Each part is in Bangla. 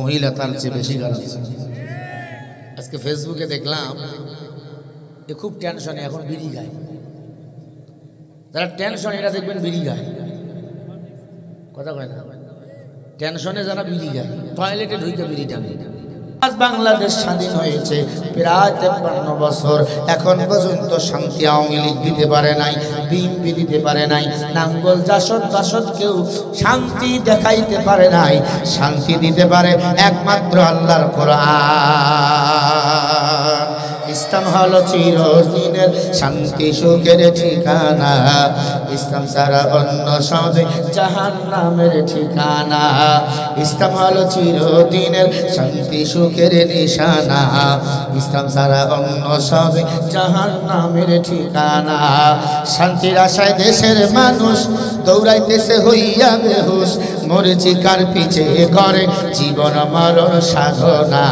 মহিলা তার চেয়ে বেশি গালাচ্ছে। আজকে ফেসবুকে দেখলাম এ খুব টেনশনে এখন বিড়ি খায়। যারা টেনশন এরা দেখবেন বিড়ি খায়, কথা কয় না, টেনশনে যারা বিড়ি খায় টয়লেটে ঢুকে বিড়ি টানে। আজ বাংলাদেশ স্বাধীন হয়েছে প্রায় 53 বছর, এখন পর্যন্ত শান্তি আওয়ামী লীগ দিতে পারে নাই, বিএনপি দিতে পারে নাই, নাঙ্গল জাসদ বাসদ কেউ শান্তি দেখাইতে পারে নাই। শান্তি দিতে পারে একমাত্র আল্লাহর কোরআন। ইসলাম হলো চিরদিনের শান্তি সুখের ঠিকানা, ইসলাম ছাড়া অন্য সবে জাহান্নামের ঠিকানা। ইসলাম হলো চিরদিনের শান্তি সুখের নিশানা, ইসলাম ছাড়া অন্য সবে জাহান্নামের ঠিকানা। শান্তির আশায় দেশের মানুষ দৌড়াইতেছে হইয়া বেহুশ, মরিচিকার পিছে করে জীবন মরণ সাধনা।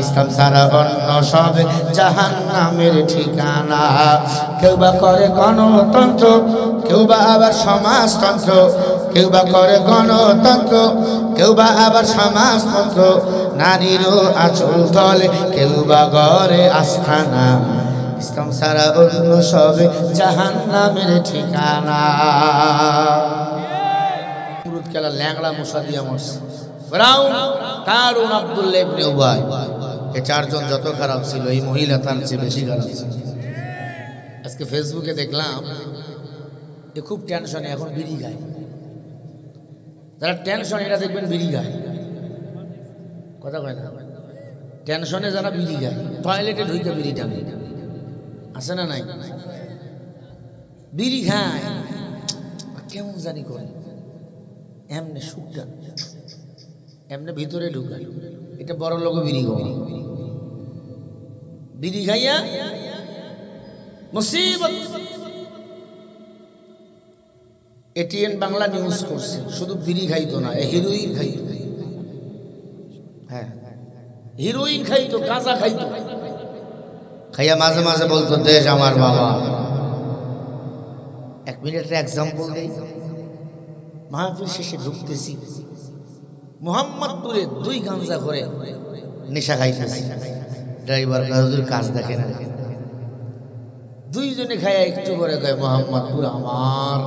ইসলাম ছাড়া অন্য সবে জাহান্নামের ঠিকানা। কেউ বা করে গণতন্ত্র, কেউ বা আবার সমাজতন্ত্র, কেউ বা করে গণতন্ত্র, কেউ বা আবার সমাজতন্ত্র। নারীরও আঁচল তলে কেউ বা গড়ে আস্থানা। ইসলাম ছাড়া অন্য সবে জাহান্নামের ঠিকানা। খেলা ল্যাংড়া মশা দিয়া মরছে ফিরআউন, কারুন, আব্দুল্লাহ ইবনে উবাই, এই চারজন যত খারাপ ছিল এই মহিলা তার চেয়ে বেশি খারাপ ছিল। আজকে ফেসবুকে দেখলাম এ খুব টেনশনে এখন বিড়ি খায়। যারা টেনশন এরা দেখবেন বিড়ি খায়, কথা কয় না, টেনশনে যারা বিড়ি খায় টয়লেটে ঢুকে বিড়ি টানে, আছে না নাই? বিড়ি খায় কেমন জানি করে, এমনি সুখটা এমনি ভিতরে ঢুকায়। এটা বড় লোক বিড়ি খাওয়া, বিড়ি খাইয়া মুসিবত। এটিএন বাংলা নিউজ করছে, শুধু বিড়ি খাইতো না, হিরোইন খাইতো। হ্যাঁ, হিরোইন খাইতো, গাঁজা খাইতো, খাইয়া মাঝে মাঝে বলতো দেশ আমার বাবা। 1 মিনিটের এক্সাম্পল দেই। মাহফিল শেষে ঢুকতেছি, মোহাম্মদপুরে 2 গাঁজা করে নেশা খাইতেছি। ড্রাইভার হুজুর কাজ দেখে না, 2 জনে খাইয়া একটু করে কয় মোহাম্মদপুর আমার,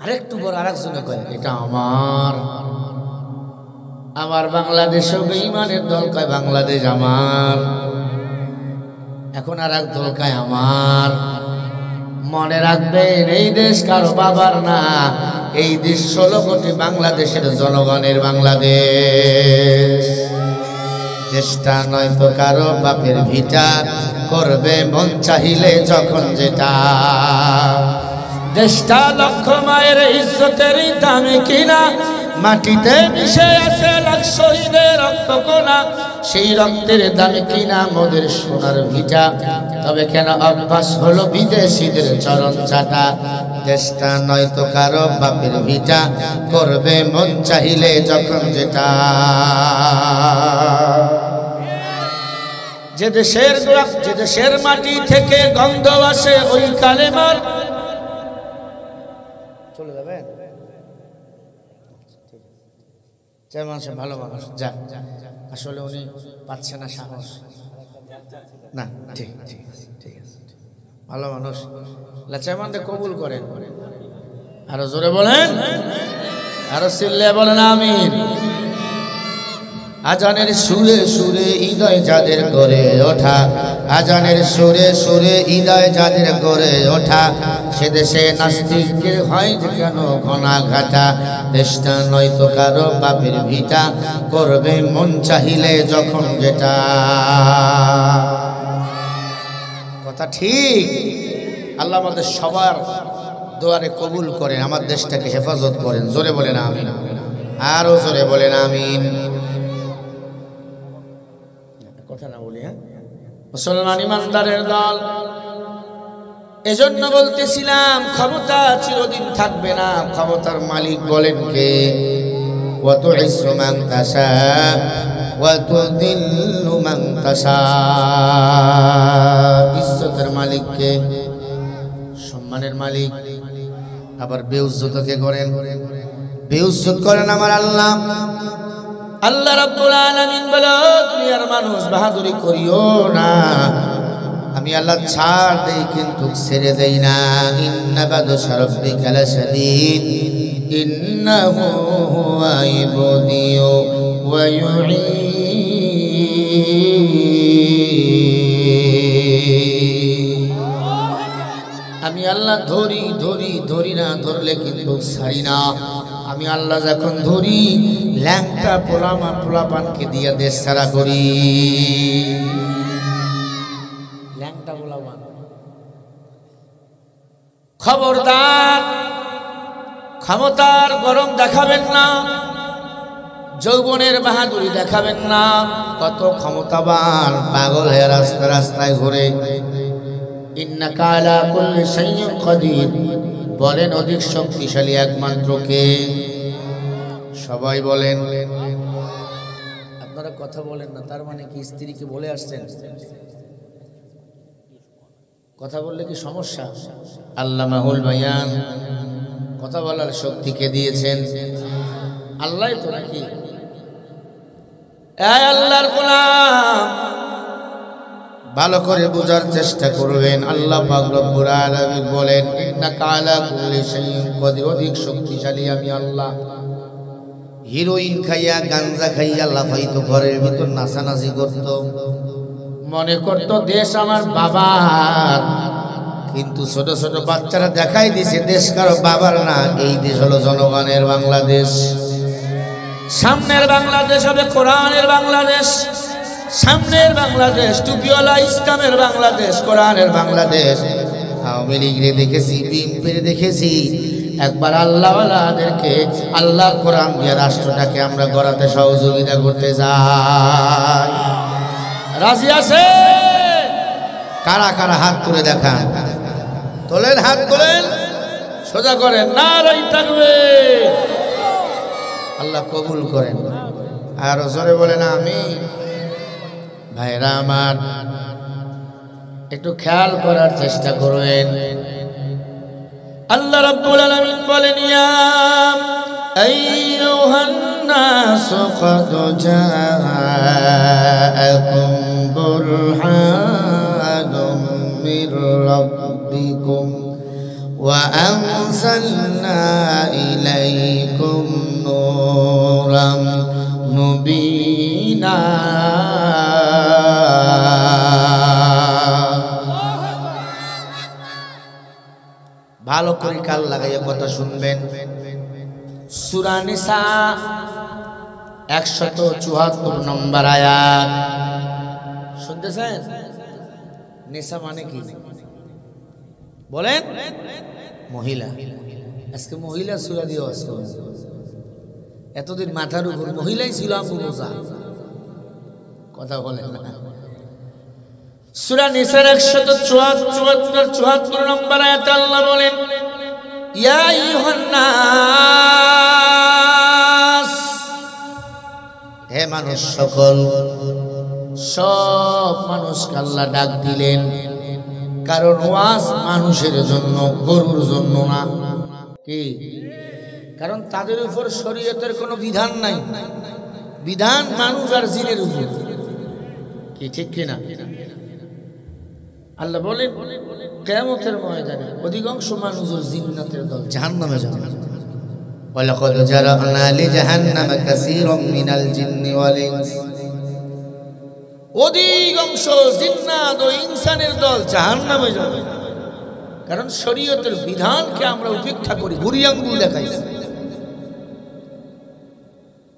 আরেকটু পর আরেকজনে কয় এটা আমার। আমার বাংলাদেশও বেঈমানের দল কয় বাংলাদেশ আমার। এখন আর এক দল কয় আমার। মনে রাখবেন এই দেশ কারো বাবার না, এই দেশ 16 কোটি বাংলাদেশের জনগণের বাংলাদেশ। দেশটা নয় তো কারো বাপের ভিটা, করবে মন চাহিলে যখন যেটা। দেশটা লক্ষ মায়ের ইজ্জতের দামে কিনা, মাটিতে মিশে আছে লাখ শহীদের রক্ত কোনা। সেই রক্তের দামে কিনা মোদের সোনার ভিটা, তবে কেন অভ্যাস হলো বিদেশিদের চরণ চাটা। দেশটা নয় তো কারো বাপের ভিটা, করবে মন চাহিলে যখন যেটা। যে দেশের মাটি থেকে গন্ধ আসে ওই কালেমার। চলে যাবেন? চেয়ারম্যান সাহেব ভালো মানুষ, যাক, আসলে উনি পাচ্ছে না সাহস। না, ঠিক ঠিক ঠিক আছে, ভালো মানুষ। চেয়ারম্যানকে কবুল করেন। আরো জোরে বলেন, আরো চিল্লে বলেন আমিন। আজানের সুরে সুরে হৃদয় যাদের গড়ে ওঠা, আজানের সুরে সুরে হৃদয় যাদের গড়ে ওঠা, সে দেশে নাস্তিকের হয় কেন ঘনাঘাটা। দেশটা নয় তো কারো বাপের ভিটা, করবে মন চাহিলে যখন যেটা। কথা ঠিক। আল্লাহ আমাদের সবার দোয়ারে কবুল করেন, আমার দেশটাকে হেফাজত করেন। জোরে বলেন আমিন, আরো জোরে বলেন আমিন। কথা না বলি, হ্যাঁ, মুসলমান ইমানদারের দল। এজন্য বলতেছিলাম ক্ষমতা চিরদিন থাকবে না। ক্ষমতার মালিক বলেন কে? ওয়া তুইজ্জু মান তাশা ওয়া তুযিল্লু মান তাশা। ইজ্জতের মালিক কে? সম্মানের মালিক। আবার বেউজ্জত কে করেন? বেউজ্জত করেন আমার আল্লাহ। আল্লাহ রাব্বুল আলামিন বলে দুনিয়ার মানুষ বাহাদুরি করিও না, আমি আল্লাহ ছাড় দেই কিন্তু ছেড়ে দেই না। ইন্না বাদশা রাব্বিকা লাশাদীদ ইন্নাহু হুয়া ইবদিউ ওয়া ইউঈদ। আমি আল্লাহ ধরি ধরি ধরি না, ধরলে কিন্তু ছাড়ি না। আমি আল্লাহ যখন ধরি ল্যাংটা পোলাপানকে দিয়ে দেশ ছাড়া করি। ল্যাংটা পোলাপান, খবরদার ক্ষমতার গরম দেখাবেন না, যৌবনের বাহাদুরি দেখাবেন না। কত ক্ষমতাবান পাগল হয়ে রাস্তায় ঘুরে। ইন্নাকা আলা কুল্লি শাইইন কাদির, বলেন অধিক শক্তিশালী একমাত্র কে? সবাই বলেন। আপনারা কথা বলেন না, তার মানে কি স্ত্রীকে বলে আসছেন? কথা বললে কি সমস্যা? আল্লামাহুল বায়ান, কথা বলার শক্তি কে দিয়েছেন? আল্লাহ তো নাকি? এই আল্লাহর গোলাম, ভালো করে বোঝার চেষ্টা করবেন। আল্লাহ পাক রব্বুল আলামিন বলেন ইন্নাকা আলা কুল্লি শাইইন কাদির, অধিক শক্তিশালী আমি আল্লাহ। হিরোইন খাইয়া গাঞ্জা খাইয়া লাফাইতো, ঘরের ভিতর নাচানাচি করত, মনে করত দেশ আমার বাবার। কিন্তু ছোট ছোট বাচ্চারা দেখাই দিছে দেশ কারো বাবার না, এই দেশ হলো জনগণের বাংলাদেশ। সামনের বাংলাদেশ হবে কোরআনের বাংলাদেশ, সামনের বাংলাদেশ টুপিওয়ালা ইসলামের বাংলাদেশ, কোরআনের বাংলাদেশ। আওয়ামী লীগরে দেখেছি, বিএনপির দেখেছি, একবার আল্লাহওয়ালাদেরকে আল্লাহ কোরআন দিয়ে রাষ্ট্রটাকে আমরা গড়াতে সহযোগিতা করতে যাই। রাজি আছে? কারা কারা হাত তুলে দেখান, তোলেন, হাত তোলেন, সোজা করেন, নারায়ে তাকবীর। আল্লাহ কবুল করেন। আর জোরে বলেন আমিন। ভাইরা আমার, একটু খেয়াল করার চেষ্টা করবেন। আল্লাহ রাব্বুল আলামিন বলেন ইয়া আইয়ুহান নাসু ক্বাদ জাআকুম বুরহানুম মির রাব্বিকুম ওয়া আনজালনা ইলাইকুম নূরাম মুবিনা। ভালো করে কাল লাগাইয়া কথা শুনবেন। সূরা নিসা 174 নম্বর আয়াত শুনতেছেন? নিসা মানে কি বলেন? মহিলা। আজকে মহিলা সূরা দিয়ে আসছে। এতদিন মাথার উপর মহিলাই ছিল আবু মুসা, কথা বলেন না। সূরা নিসার 174 নম্বর আয়াতে আল্লাহ বলেন ইয়া আইয়ুহান নাস, হে মানুষ সকল। সব মানুষকে আল্লাহ ডাক দিলেন, কারণ ওয়াজ মানুষের জন্য, গরুর জন্য না। কি কারণ? তাদের উপর শরীয়তের কোনো বিধান নাই, বিধান মানুষ আর জিনের উপর। কি ঠিক কিনা? আল্লাহ বলেন কিয়ামতের ময়দানে অধিকাংশ মানুষ জিন্নাতের দল জাহান্নামে যাবে। ওয়ালাকাদ জারানা লিজাহান্নামা কাসীরাম মিনাল জিন্নি ওয়াল ইনস, অধিকাংশ জিন্নাত ও ইনসানের দল জাহান্নামে যাবে। কারণ শরীয়তের বিধানকে আমরা উপেক্ষা করি, বুড়ি আঙ্গুল দেখাই।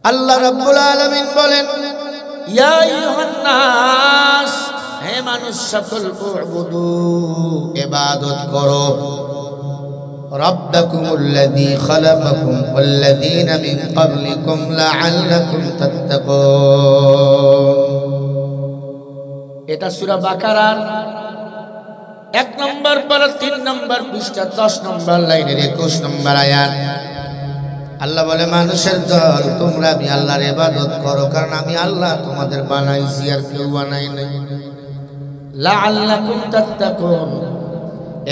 আল্লাহ রাব্বুল আলামিন বলেন ইয়া আইয়ুহান নাস, হে মানুষ সকল, উবুদু, ইবাদত করো, রাব্বাকুমুল্লাযী খালাকাকুম ওয়াল্লাযীনা মিন ক্বাবলিকুম লাআল্লাকুম তাত্তাকুন। এটা সূরা বাকারার 1 নম্বর পারা 3 নম্বর পৃষ্ঠা 10 নম্বর লাইনের 21 নম্বর আয়াত। আল্লাহ বলে মানুষের দল, তোমরা আমি আল্লাহর ইবাদত করো, কারণ আমি আল্লাহ তোমাদের বানাইছি, আর কেউ বানাই নাই। লাআল্লাকুম তাত্তাকুন,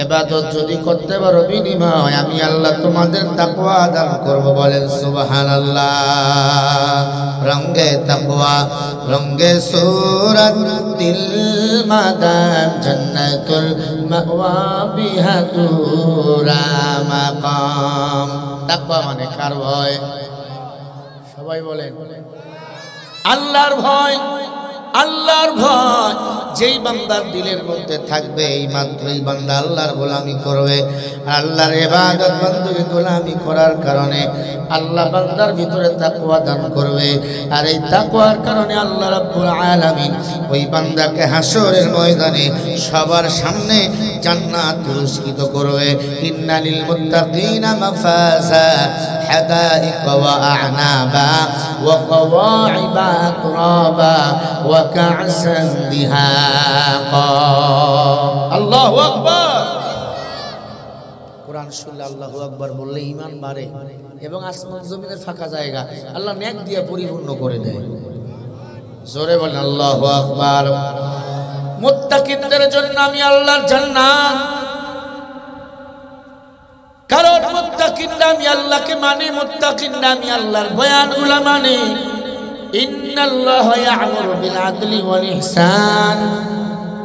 ইবাদত যদি করতে পারো বিনিময় আমি আল্লাহ তোমাদের তাকওয়া দান করব। বলেন সুবহানাল্লাহ। রঙ্গে তাকওয়া রঙ্গে সূরত দিল মাদান জান্নাতুল মাওয়া বিহা তুরা মাকাম। তাকওয়া মানে কার ভয়? সবাই বলেন আল্লাহর ভয়। আল্লাহর ভয় যেই বান্দার দিলের মধ্যে থাকবে এই মাত্রই বান্দা আল্লাহর গোলামি করবে। আল্লাহর ইবাদত বندگی গোলামি করার কারণে আল্লাহ বান্দার ভিতরে তাকওয়া দান করবে। আর এই তাকওয়ার কারণে আল্লাহ রাব্বুল আলামিন ওই বান্দাকে হাসরের ময়দানে সবার সামনে জান্নাত পুরস্কৃত করবে। ইন্নালিল মুত্তাকিনা মাফাজা حدائق وأعنابا وقواعب أترابا وكأسا دهاقا الله أكبر। কোরআন শুনলে আল্লাহু আকবার বললে ঈমান বাড়ে এবং আসমান জমিনের ফাঁকা জায়গা আল্লাহ নেক দিয়ে পরিপূর্ণ করে দেয়। জোরে বলেন আল্লাহু আকবার। মুত্তাকিনদের জন্য আমি আল্লাহর জান্নাত। কারণ মুত্তাকিনরা আমি আল্লাহকে মানে, মুত্তাকিনরা আমি আল্লাহর বয়ানগুলো মানে। ইন্নাল্লাহা ইয়া'মুরু বিল আদলি ওয়াল ইহসান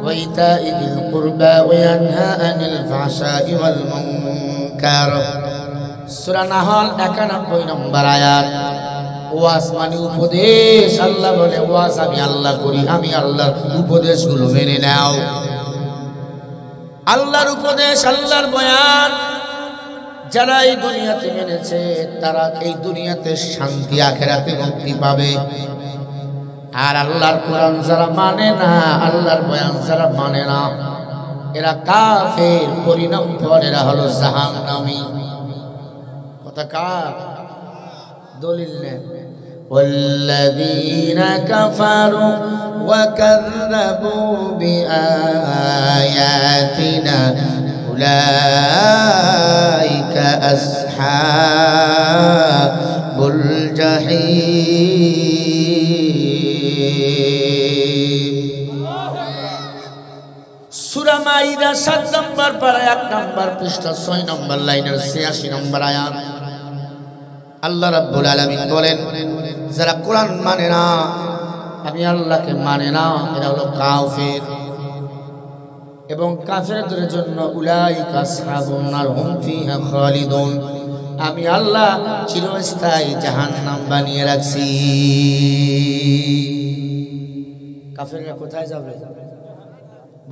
ওয়া ইতা'i যিল কুরবা ওয়া ইয়ানহা আনিল ফাহশাই ওয়াল মুনকার। সূরা নাহল 91 নম্বর আয়াত। ওয়াজ মানে উপদেশ। আল্লাহ বলে ওয়াজ আমি আল্লাহ করি, আমি আল্লাহর উপদেশগুলো মেনে নাও। আল্লাহর উপদেশ আল্লাহর বয়ান যারা এই দুনিয়াতে মেনেছে তারা এই দুনিয়াতে শান্তি, আখিরাতে মুক্তি পাবে। আর আল্লাহর কোরআন যারা মানে না, আল্লাহর বয়ান যারা মানে না, এরা কাফের। পরিণাম ফল এরা হলো জাহান্নামী। কথা কার? দলিল নেই। والذين كفروا وكذبوا بآياتنا أولئك أصحاب الجحيم। সূরা মাইদা 7 নম্বর পারা 1 নম্বর পৃষ্ঠা 6 নম্বর লাইনের 86 নম্বর আয়াত। আল্লাহ রাব্বুল আলামিন বলেন যারা কোরআন মানে না, আমি আল্লাহকে মানে না, এরা হলো কাফের। এবং কাফেরদের জন্য উলাইকা আসহাবুন নার হুম ফিহা খালিদুন, আমি আল্লাহ চিরস্থায়ী জাহান্নাম বানিয়ে রাখছি। কাফেররা কোথায় যাবে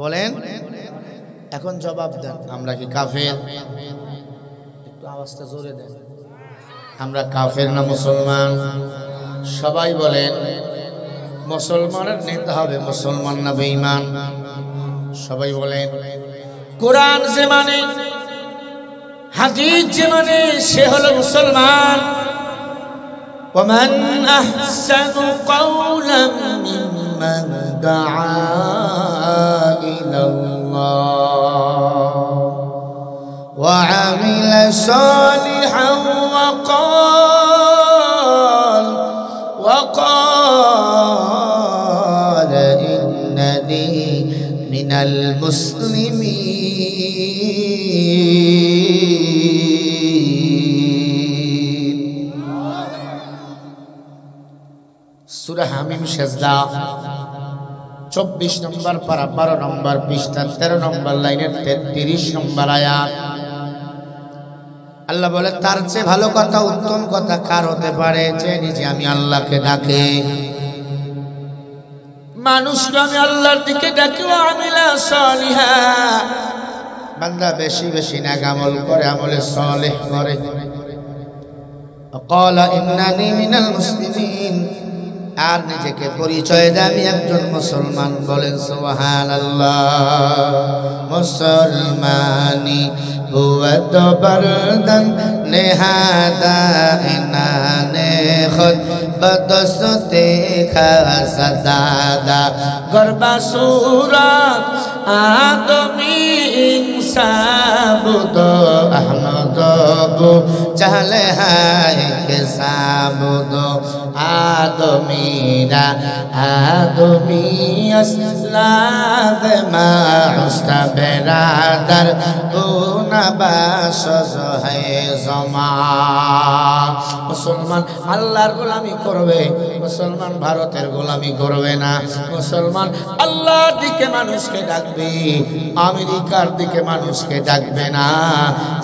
বলেন? এখন জবাব দেন, আমরা কি কাফের? একটু আওয়াজটা জোরে দেন। আমরা কাফের না মুসলমান? সবাই বলেন মুসলমানের নিতে হবে, মুসলমান না বেঈমান? সবাই বলেন কোরআন যে মানে, হাদিস যে মানে, সে হলো মুসলমান। ওয়ামান আহসানু কাওলাম মিম্মান দাআ ইলাল্লাহ ওয়া আমিলা সালিহান وقال إنني من المسلمين। সূরা হামিম সেজদা 24 নম্বর পারা 12 নম্বর পৃষ্ঠা 13 নম্বর লাইনের 33 নম্বর আয়াত। আল্লাহ বলে তার চেয়ে ভালো কথা, উত্তম কথা কার হতে পারে যে নিজে আমি আল্লাহকে ডাকে। মানুষকে আমি আল্লাহর দিকে ডাকি। ওয়া আমিলা সালিহা, বান্দা বেশি বেশি নেক আমল করে, আমলে সালেহ করে। ক্বালা ইন্নানি মিনাল মুসলিমিন, আর নিজেকে পরিচয় দেয় আমি একজন মুসলমান। বলেন সুবহানাল্লাহ। মুসলমানি হুয়া তো বরদন নেহাদা ইনানে খুদ বদসতে খাসদাদা গরবা সুরাত আদমি ইনসাবুদ আহমদ বু চাহলে হায় কে সাবুদ আদমিরা আদমি আসলাদ মা উস্তা বেরাদার গুনাবাস হয় জমা। মুসলমান আল্লাহর গোলামি করবে, মুসলমান ভারতের গোলামি করবে না। মুসলমান আল্লাহর দিকে মানুষকে ডাকবে, আমেরিকার দিকে মানুষকে ডাকবে না।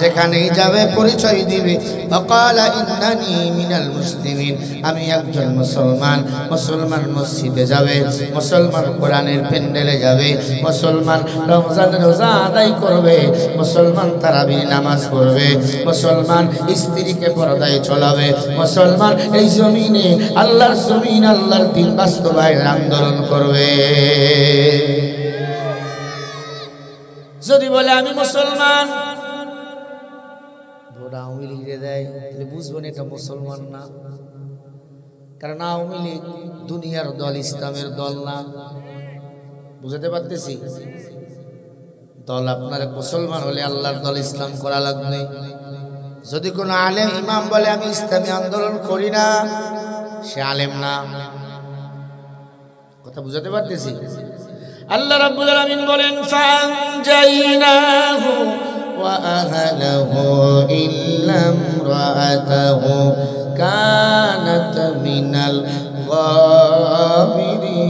যেখানেই যাবে পরিচয় দিবে ফাকালা ইন্নানি মিনাল মুসলিমিন, আমি একজন মুসলমান। মুসলমান মসজিদে যাবে, মুসলমান কোরআনের প্যান্ডেলে যাবে, মুসলমান রমজানের রোজা আদায় করবে, মুসলমান তারাবির নামাজ পড়বে, মুসলমান স্ত্রীকে পর্দায় চলাবে, মুসলমান এই জমিনে আল্লাহর জমিন আল্লাহর দিন বাস্তবায়নের আন্দোলন করবে। যদি বলে আমি মুসলমান, ভোট আওয়ামী লীগে দেয়, তাহলে বুঝবেন এটা মুসলমান না। কারণ আওয়ামী লীগ দুনিয়ার দল, ইসলামের দল না। বুঝাতে পারতেছি? দল আপনার মুসলমান হলে আল্লাহর দল ইসলাম করা লাগবে। যদি কোনো আলেম ইমাম বলে আমি ইসলামী আন্দোলন করি না, সে আলেম না। কথা বুঝাতে পারতেছি? আল্লাহ রাব্বুল আলামিন বলেন ফানজাইনাহু ওয়া আহলাহু ইল্লা ইমরাআতাহু কানাত মিনাল গাবিরিন।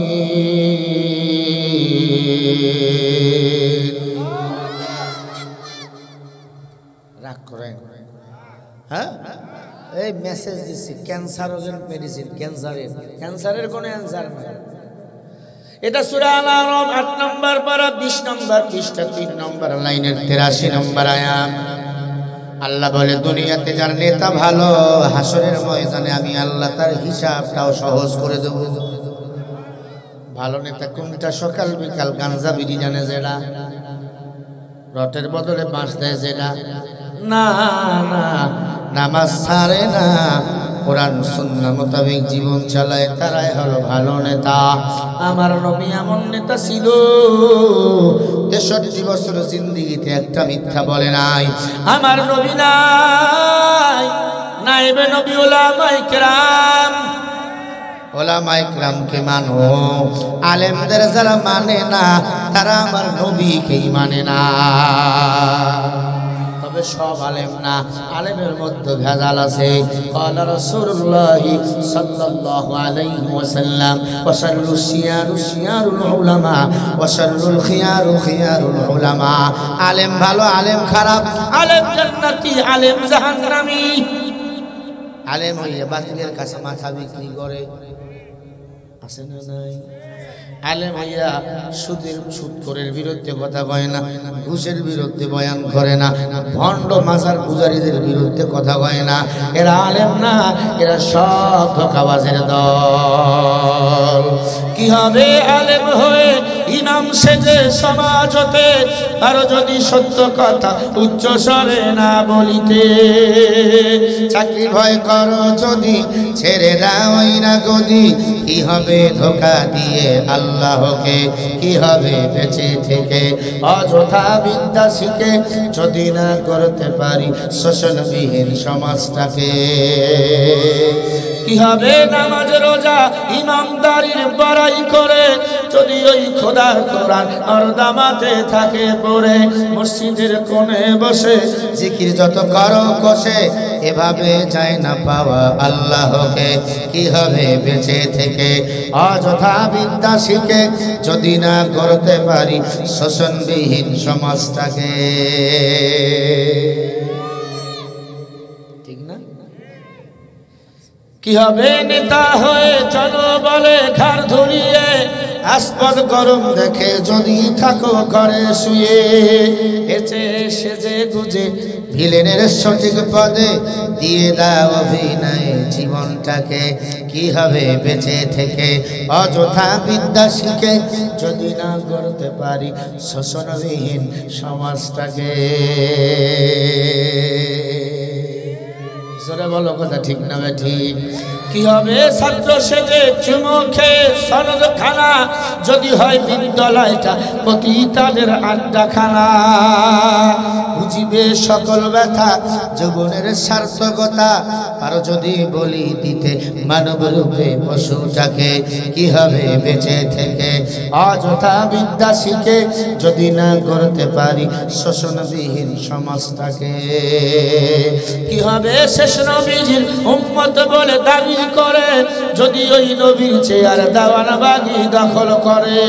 রাগ করেন? হ্যাঁ, এই মেসেজ দিচ্ছি ক্যান্সারের মেডিসিন, ক্যান্সারের কোনো অ্যান্সার নাই। এটা সূরা আল-আরাফ ৮ নম্বর পারা ২০ নম্বর পৃষ্ঠা ৩ নম্বর লাইনের ৮৩ নম্বর আয়াত। আল্লাহ বলে দুনিয়াতে যার নেতা ভালো, হাসরের ময়দানে আমি আল্লাহ তার হিসাবটাও সহজ করে দেব। ভালো নেতা কোনটা? সকাল বিকাল গাঞ্জা বিড়ি জানে যেটা, রটের বদলে বাঁশ দেয় যেটা, না না নামাজ ছাড়ে না, কোরআন সুন্নাহ মোতাবেক জীবন চালায়, তারাই হলো ভালো নেতা। আমার নবী এমন নেতা ছিল ৬৩ বছর জিন্দেগিতে একটা মিথ্যা বলে নাই। আমার নবী নাই নাইবে নবী উলামায়ে কেরাম। উলামায়ে কেরামকে মানো, আলেমদের যারা মানে না তারা আমার নবীকেই মানে না। তবে সব আলেম না, আলেমের মধ্যে ভেজাল আছে। ক্বালা রাসূলুল্লাহ সাল্লাল্লাহু আলাইহি ওয়াসাল্লাম ওয়া শাররু শিয়ারু শিয়ারুল উলামা ওয়া শাররুল খিয়ারু খিয়ারুল উলামা। আলেম ভালো, আলেম খারাপ, আলেম জান্নাতি, আলেম জাহান্নামী। আলেম হইয়া বাতিলের কাছে মাথা বিক্রি করে, আছে না নাই? আলেম হইয়া সুদখোরের বিরুদ্ধে কথা কয় না, ঘুষের বিরুদ্ধে বয়ান করে না, ভণ্ড মাজার পূজারীদের বিরুদ্ধে কথা কয় না। এরা আলেম না, এরা সব ধোঁকাবাজের দল। কি হবে আলেম হয়ে ইমাম সেজে সমাজ হতে, আর যদি সত্য কথা উচ্চ স্বরে না বলিতে। চাকরি ভয় করো যদি ছেড়ে দাও না গদি, কি হবে ধোঁকা দিয়ে আল্লাহকে, কি হবে বেঁচে থেকে অযথা বিদ্যা শিখে যদি না করতে পারি শোষণবিহীন সমাজটাকে। কি হবে নামাজ রোজা ইমানদারির বড়াই করে যদি ওই খোদার কোরআন আর দামাতে থাকে পড়ে। মসজিদের কোণে বসে জিকির যত করো কষে, এভাবে যায় না পাওয়া আল্লাহকে। কি হবে বেঁচে থেকে অযথা বিদ্যা শিখে যদি না করতে পারি শোষণবিহীন সমাজটাকে। ঠিক না? কি হবে নেতা হয়ে জনবলে ঘাড় ধরিয়ে, আসপদ গরম দেখে যদি থাকো ঘরে শুয়ে। এচে সেজে গুজে ভিলেনের সঠিক পদে দিয়ে দাও অভিনয়ে জীবনটাকে। কি হবে বেঁচে থেকে অযথা বিদ্যা শিখে যদি না করতে পারি শোষণবিহীন সমাজটাকে। জোরে বলো কথা ঠিক না ঠিক? কি হবে ছাত্র সেজে চুমো খেয়ে সনদ খানা, যদি হয় বিদ্যালয়টা পতিতাদের আড্ডাখানা। বুঝিবে সকল ব্যথা জীবনের সার্থকতা, আর যদি বলি দিতে মানব রূপে পশুটাকে, কি হবে বেঁচে থেকে অযথা বিদ্যা শিখে, যদি না করতে পারি শোষণবিহীন সমাজটাকে। কি হবে শেষ নবীজির উম্মত বলে দাবি করে, যদি ওই নবীর চেয়ার দেওয়ানবাগি দখল করে।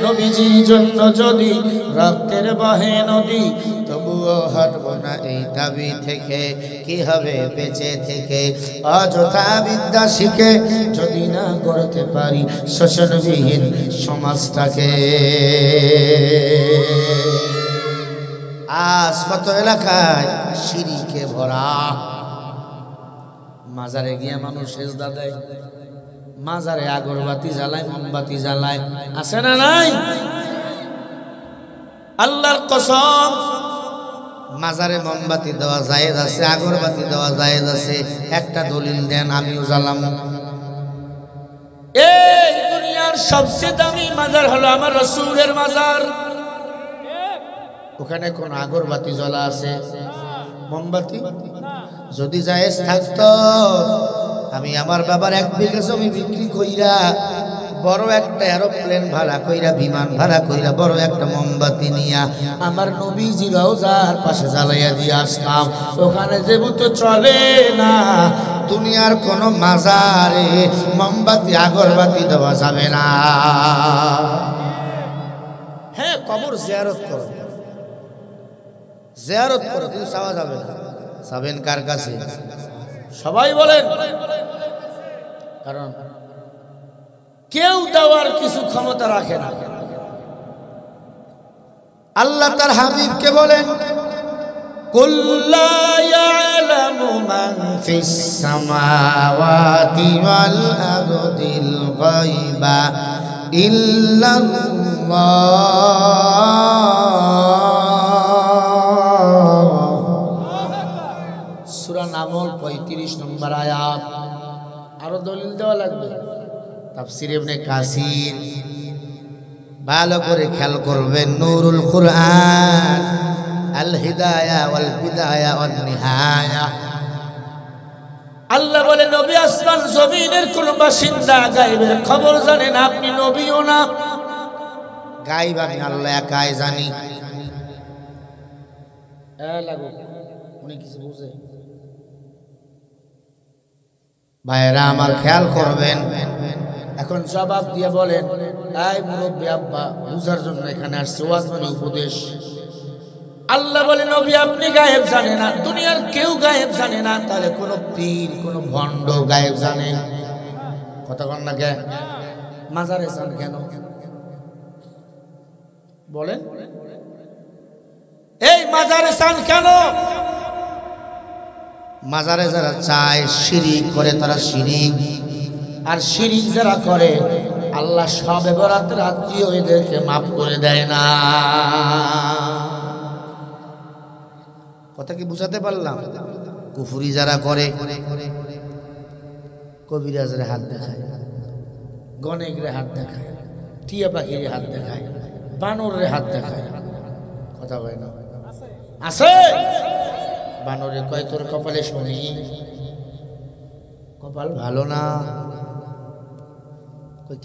নবীজির জন্য যদি রক্তের বহে নদী, তবুও হটব না এই দাবি থেকে, কি হবে বেঁচে থেকে অযথা বিদ্যা শিখে, যদি না করতে পারি শোষণবিহীন সমাজটাকে। আজ কত এলাকায় শিরিকে ভরা, মাজারে গিয়ে মানুষ সেজদা দেয়, মাজারে আগরবাতি জ্বালায়, মোমবাতি জ্বালায়, আছে না নাই? আল্লাহর কসম, মাজারে মোমবাতি দেওয়া জায়েজ আছে, আগরবাতি দেওয়া জায়েজ আছে, একটা দলিল দেন আমিও জ্বালাম। এই দুনিয়ার সবচেয়ে দামি মাজার হলো আমার রাসূলের মাজার। ওখানে কোন আগরবাতি জ্বলা আছে, মোমবাতি? যদি জায়েজ থাকতো, আমি আমার বাবার 1 বিঘা জমি বিক্রি কইরা বড় একটা এরোপ্লেন ভাড়া কইরা, বিমান ভাড়া কইরা, বড় একটা মোমবাতি নিয়া আমার নবীজি রওজার পাশে জ্বালাইয়া দিয়ে আসতাম। ওখানে যেহেতু চলে না, দুনিয়ার কোন মাজারে মোমবাতি আগরবাতি দেওয়া যাবে না। হ্যাঁ, কবর জিয়ারত করো, জিয়ারত করো, কিন্তু চাওয়া যাবে না। যাবেন কার কাছে? সবাই বলেন। কারণ কেউ দেওয়ার কিছু ক্ষমতা রাখে না। আল্লাহ তার হাবিবকে বলেন, কুল লা ইয়ালামু মান ফিস সামাওয়াতি ওয়াল আরদিল গায়বা ইল্লাল্লাহ। সূরা নামল 35 নম্বর আয়াত। আরো দলিল দেওয়া লাগবে। তাফসীর ইবনে কাসির, ভালো করে খেয়াল করবেন, নূরুল কুরআন, আল হিদায়া ওয়াল বিদায়া ওয়ান নিহায়া। আল্লাহ বলে, নবী আসমান জমিনের কোন বাসিন্দা গায়বের খবর জানেন, আপনি নবীও না। গায়ব আমি আল্লাহ একাই জানি। লাগো উনি কিছু বুঝে? ভাইরা আমার খেয়াল করবেন। এখন জবাব দিয়ে বলেন, এই মুরব্বী আব্বা, বুঝার জন্য এখানে আসছে, ওয়াজ মানে উপদেশ। আল্লাহ বলে, নবী আপনি গায়েব জানে না, দুনিয়ার কেউ গায়েব জানে না। তাহলে কোন পীর, কোন ভণ্ড গায়েব জানে? কথা কন না কেন? মাজারে যান কেন বলেন? এই মাজারে যান কেন? মাজারে যারা চায় শিরিক করে, তারা শিরিক। আর শিরিক যারা করে, আল্লাহ শবে বরাত রাত্রিও এদেরকে মাফ করে দেয় না। কথা কি বুঝাতে পারলাম? কুফরি যারা করে, কবিরাজরে হাত দেখায়, গণেকরে হাত দেখায়, টিয়া পাখিরে হাত দেখায়, বানরে হাত দেখায়। কথা হয় না? আছে। বানরে কয়, তোর কপালে শনি, কপাল ভালো না।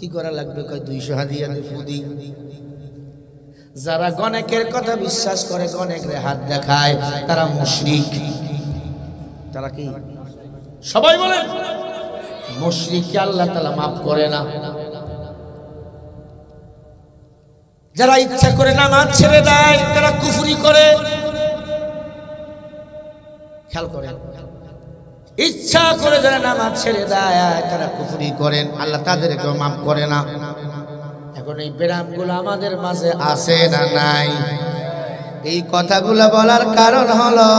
কি করা লাগবে? কয় 200 হাদিয়া দে ফুদি। যারা গণেকের কথা বিশ্বাস করে, গণেকরে হাত দেখায়, তারা মুশরিক। তারা কি? সবাই বলেন। মুশরিককে আল্লাহ তাআলা মাফ করে না। যারা ইচ্ছা করে নামাজ ছেড়ে দেয়, তারা কুফরি করে। খেয়াল করেন, ইচ্ছা করে যারা নামাজ ছেড়ে দেয়, তারা কুফরি করেন, আল্লাহ তাদেরকেও মাফ করে না। এখন এই ব্যারামগুলো আমাদের মাঝে আছে না নাই? এই কথাগুলো বলার কারণ হলো,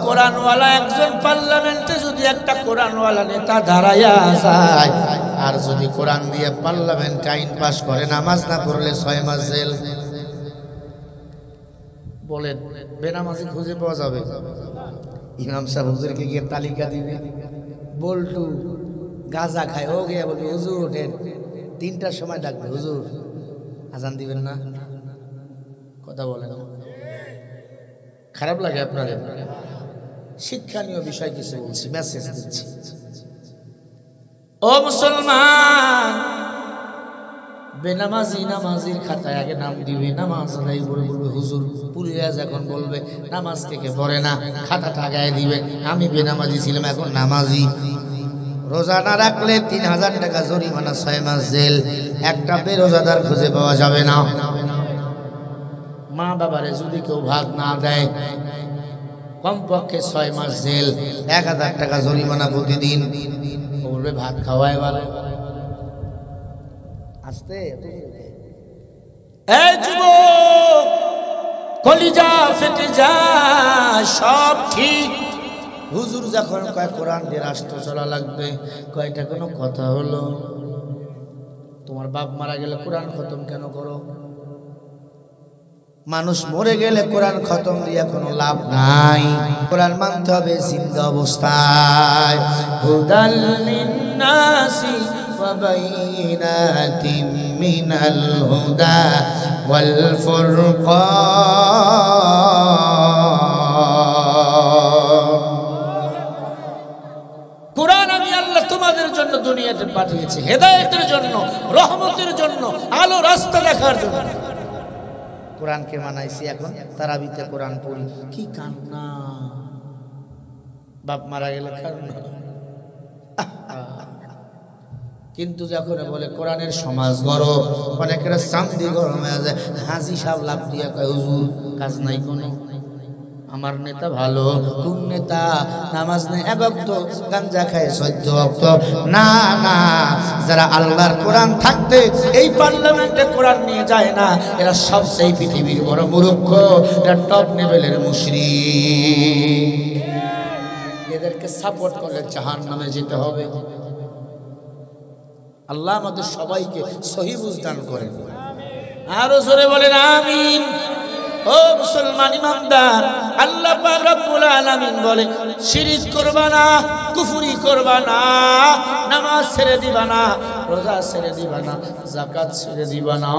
কোরআনওয়ালা একজন পার্লামেন্টে যদি একটা কোরআনওয়ালা নেতা দাঁড়াইয়া যায়, আর যদি কোরআন দিয়ে পার্লামেন্টে আইন পাশ করে, নামাজ না পড়লে 6 মাস জেল। বলেন, বেনামাজি খুঁজে পাওয়া যাবে? ইমাম সাহেব হুজুরকে গিয়ে তালিকা দিবে, বল্টু গাঁজা খায়, ও গিয়ে বলবে হুজুর ওঠেন, 3টার সময় ডাকবে, হুজুর আজান দিবেন না? কথা বলেন, খারাপ লাগে আপনাদের? শিক্ষণীয় বিষয় কিছু বলছি, মেসেজ দিচ্ছি। ও মুসলমান, বেনামাজি নামাজির খাতায় আগে নাম দিবে, নামাজ আদায় করে বলবে হুজুর পুলিশ এখন বলবে নামাজ থেকে পড়ে না, খাতাটা গায়ে দিবে, আমি বেনামাজি ছিলাম এখন নামাজি। রোজা না রাখলে 3000 টাকা জরিমানা, 6 মাস জেল। একটা বেরোজাদার খুঁজে পাওয়া যাবে না। মা বাবারে যদি কেউ ভাত না দেয়, কমপক্ষে 6 মাস জেল, 1000 টাকা জরিমানা প্রতিদিন। বলবে ভাত খাওয়ায় ভালো। আসতে এই যুবক, কলিজা ফেটে যায়, সব ঠিক। হুজুর যখন কয় কোরআন দিয়ে রাষ্ট্র চলা লাগবে, কয়টা কোনো কথা হলো? তোমার বাপ মারা গেলে কোরআন খতম কেন করো? মানুষ মরে গেলে কোরআন খতম দিয়ে কোনো লাভ নাই। কোরআন মানতে হবে জিন্দা অবস্থায়। হুদাল লিন্নাসি ওয়া বাইনাতিম মিনাল হুদা ওয়াল ফুরকান। কোরআন আমি আল্লাহ তোমাদের জন্য দুনিয়াতে পাঠিয়েছি, হেদায়েতের জন্য, রহমতের জন্য, আলো রাস্তা দেখার জন্য। কোরআনকে মানাইছি, এখন তারাবিতে কোরআন পড়ি। কি কান্না! বাপ মারা গেলে কান্না। কিন্তু যখন বলে কোরআনের সমাজ গড়ো, অনেকের চামড়ি গরম হয়ে যায়। হাজি সাহেব লাভ দিয়া কয় হুজুর কাজ নাই কোনো, আমার নেতা ভালো। কোন নেতা? নামাজ নেই, 1 ওয়াক্ত, গাঞ্জা খায় 14 ওয়াক্ত। না না, যারা আল্লাহর কোরআন থাকতে এই পার্লামেন্টে কোরআন নিয়ে যায় না, এরা সবচেয়ে পৃথিবীর বড় মূর্খ, এরা টপ লেভেলের মুশরিক। এদেরকে সাপোর্ট করলে জাহান্নামে যেতে হবে। আল্লাহ আমাদের সবাইকে সহি বুঝ দান করেন। আরো জোরে বলেন আমিন। ও মুসলমান ইমানদার, আল্লাহ পাক রব্বুল আলামিন বলে শিরক করবা না, কুফরি করবা না, নামাজ ছেড়ে দিবা না, রোজা ছেড়ে দিবা না, যাকাত ছেড়ে দিবা না,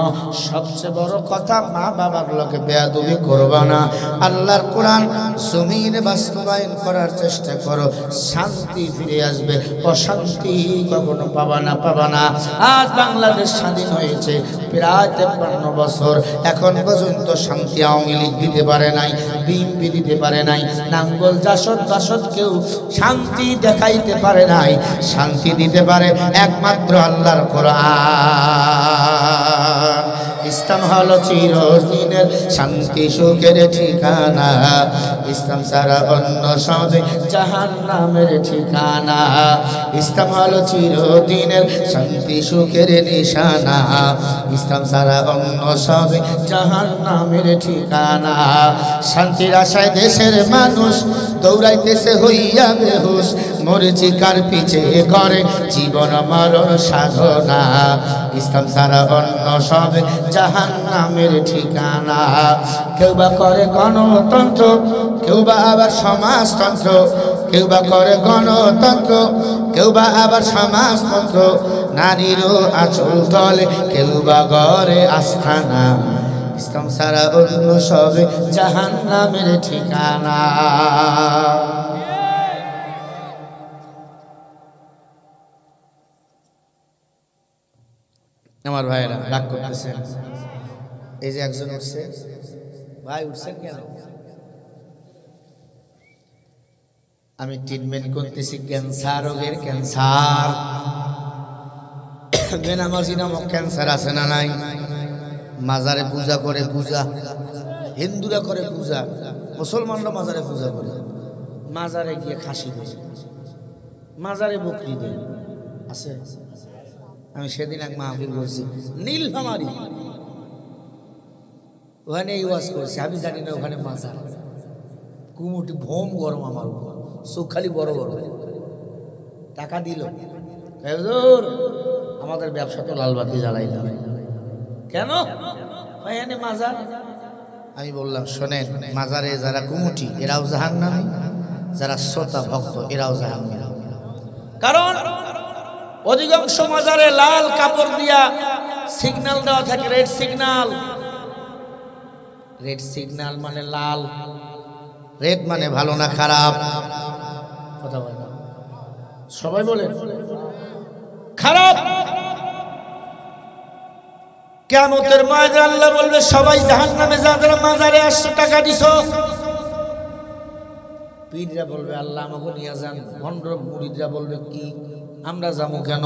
সবচেয়ে বড় কথা মা বাবাগুলোকে বেয়াদবি করবা না। আল্লাহর কোরআন জমিনে বাস্তবায়ন করার চেষ্টা করো, শান্তি ফিরে আসবে, অশান্তি কখনো পাবা না, পাবা না। আজ বাংলাদেশ স্বাধীন হয়েছে প্রায় 53 বছর, এখন পর্যন্ত শান্তি আওয়ামী লীগ দিতে পারে নাই, বিএনপি দিতে পারে নাই, নাঙ্গল জাসদ বাসদ কেউ শান্তি দেখাইতে পারে নাই। শান্তি দিতে পারে একমাত্র আল্লাহর কোরআন। ইসলাম হলো চিরদিনের শান্তি সুখের ঠিকানা, ইসলাম ছাড়া অন্য সবে জাহান্নামের ঠিকানা। ইসলাম হলো চিরদিনের শান্তি সুখের নিশানা, ইসলাম ছাড়া অন্য সবে জাহান্নামের ঠিকানা। শান্তির আশায় দেশের মানুষ দৌড়াইতেছে হইয়া বেহুশ, মরিচিকার পিছে করে জীবন মরণ সাধনা। ইসলাম ছাড়া অন্য সবে জাহান্নামের ঠিকানা। কেউ বা করে গণতন্ত্র, কেউ বা আবার সমাজতন্ত্র, কেউ বা করে গণতন্ত্র, কেউ বা আবার সমাজতন্ত্র। নারীরও আঁচল তলে কেউ বা গড়ে আস্থানা, ইসলাম ছাড়া অন্য সবে জাহান্নামের ঠিকানা। আমার ভাইয়েরা রাগ করতেছেন? এই যে একজন উঠছে, ভাই উঠছেন কেন? আমি ট্রিটমেন্ট করতেছি ক্যান্সার রোগের, ক্যান্সার। বেনামাজি নামক ক্যান্সার আছে না নাই? মাজারে পূজা করে, পূজা হিন্দুরা করে পূজা, মুসলমানরা মাজারে পূজা করে। মাজারে গিয়ে খাসি দেয়, মাজারে বকরি দেয়, আছে। আমি সেদিন এক মাহফিল করছি নীলফামারী, ওখানে এই ওয়াজ করছি। আমি জানি না ওখানে মাজার, কুমুটি ভোম গরম, আমার চোখ খালি বড় বড়। টাকা দিল, আমাদের ব্যবসা তো লালবাতি জ্বালাইলাম। কেন? এখানে মাজার। আমি বললাম শোনেন, মাজারে যারা কুমুটি এরাও জাহান্নামী, যারা শ্রোতা ভক্ত এরাও জাহান্নামী। কারণ অধিকাংশ মাজারে লাল কাপড় দিয়া সিগন্যাল দেওয়া থাকে, রেড সিগন্যাল। রেড সিগন্যাল মানে লাল, রেড মানে ভালো না খারাপ। কথা বলে না সবাই, বলেন খারাপ। কিয়ামতের ময়দানে আল্লাহ বলবে সবাই জাহান্নামে যা, যারা মাজারে 800 টাকা দিছো। পীররা বলবে আল্লাহ আমাকে নিয়ে যান। ভণ্ড মুরিদরা বলবে কি আমরা যাবো কেন?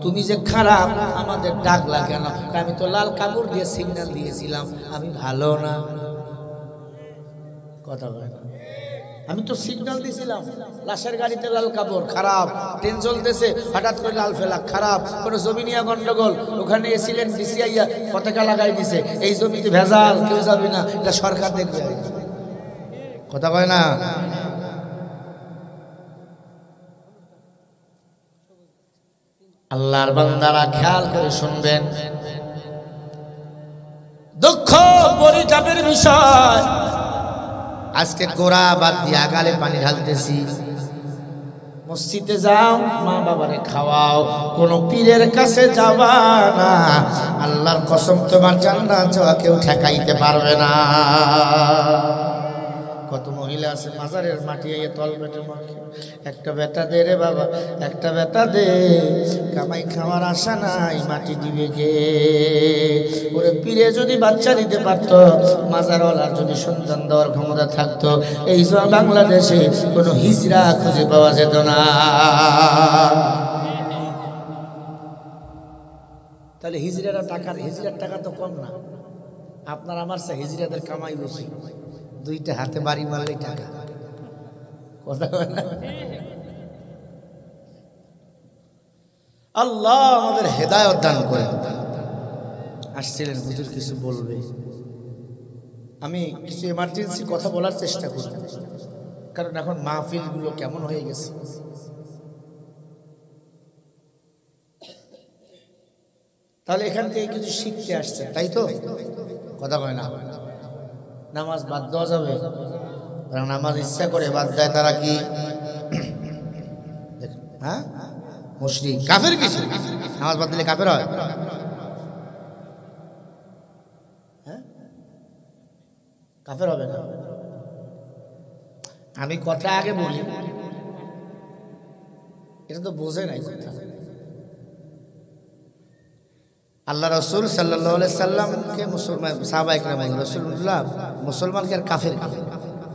তুমি যে খারাপ আমাদের ডাকলা কেন? আমি তো লাল কাপড় দিয়ে সিগন্যাল দিয়েছিলাম, আমি ভালো না। কথা বলে না, আমি তো সিগন্যাল দিয়েছিলাম। লাশের গাড়িতে লাল কাপড়, খারাপ। ট্রেন চলতেছে, হঠাৎ করে লাল ফেলা, খারাপ। কোনো জমি নিয়ে গন্ডগোল, ওখানে এসিলেন ডিসিআইয়া পতাকা লাগাই দিছে, এই জমিতে ভেজাল, কেউ যাবে না, এটা সরকার দেখবে। কথা কয় না। আল্লাহর বান্দারা খেয়াল করে শুনবেন, দুঃখ পরিতাপের বিষয়। আজকে গোড়া বাদ দিয়ে আগালে পানি ঢালতেছি। মসজিদে যাও, মা বাবারে খাওয়াও, কোন পীরের কাছে যাবা না। আল্লাহর কসম তোমার জান্নাত যাওয়া কেউ ঠেকাইতে পারবে না। কত মহিলা আছে মাজারের মাটি এই তল পেটে মাখে, একটা বেটা দে রে বাবা, একটা বেটা দে, কামাই খাওয়ার আশা নাই, মাটি দিবে কে? ওরে পীরে যদি বাচ্চা দিতে পারত, মাজারওয়ালার যদি সন্তান দেওয়ার ক্ষমতা থাকতো, এই বাংলাদেশে কোনো হিজড়া খুঁজে পাওয়া যেত না। তাহলে হিজড়ার টাকা তো কম না। আপনার আমার সে হিজড়াদের কামাই বেশি। দুইটা হাতে বাড়ি মারলে টাকা। কথা বলে না। আল্লাহ আমাদের হেদায়েত দান করেন। আসছিলেন হুজুর কিছু বলবে, আমি কিছু এমার্জেন্সি কথা বলার চেষ্টা করব, কারণ এখন মাহফিল গুলো কেমন হয়ে গেছে। তাহলে এখান থেকে কিছু শিখতে আসছে, তাই তো? কথা বলে না। নামাজ বাদ দেওয়া যাবে? নামাজ ইচ্ছা করে বাদ দেয় তারা কি হ্যাঁ মুশরিক, কাফের? কিছু নামাজ বাদ দিলে কাফের হয়? হ্যাঁ, কাফের হবে না। আমি কথা আগে বলি, এটা তো বোঝে নাই কথা। আল্লাহ রসুল সাল্লাল্লাহু আলাইহি সাল্লামকে মুসলমান সাহাবায়ে কেরাম বললেন, রাসূলুল্লাহ মুসলমানকে আর কাফের।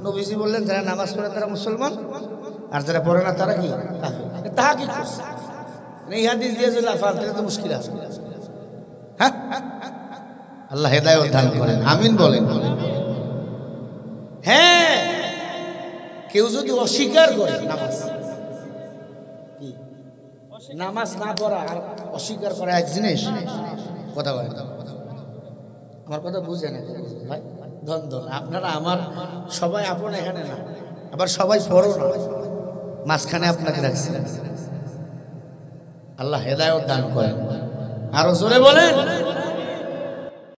নবীজি বললেন যারা নামাজ পড়ে তারা মুসলমান, আর যারা পড়ে না তারা কি কাফের। তাহা কি করছে? এই হাদিস দিয়ে যদি আফাল তাহলে তো মুশকিল আছে। হ্যাঁ, আল্লাহ হেদায়েত দান করেন, আমিন বলেন। হ্যাঁ, কেউ যদি অস্বীকার করে নামাজ, কি নামাজ না পড়া আর অস্বীকার করা এক জিনিস। কথা বলে, আমার কথা বুঝে না ভাই। দ্বন্দ্ব, আপনারা আমার সবাই আপন এখানে না, আবার সবাই পড়ো না, মাঝখানে আপনাকে রাখছি। আল্লাহ হেদায়েত দান করেন। আরো জোরে বলেন।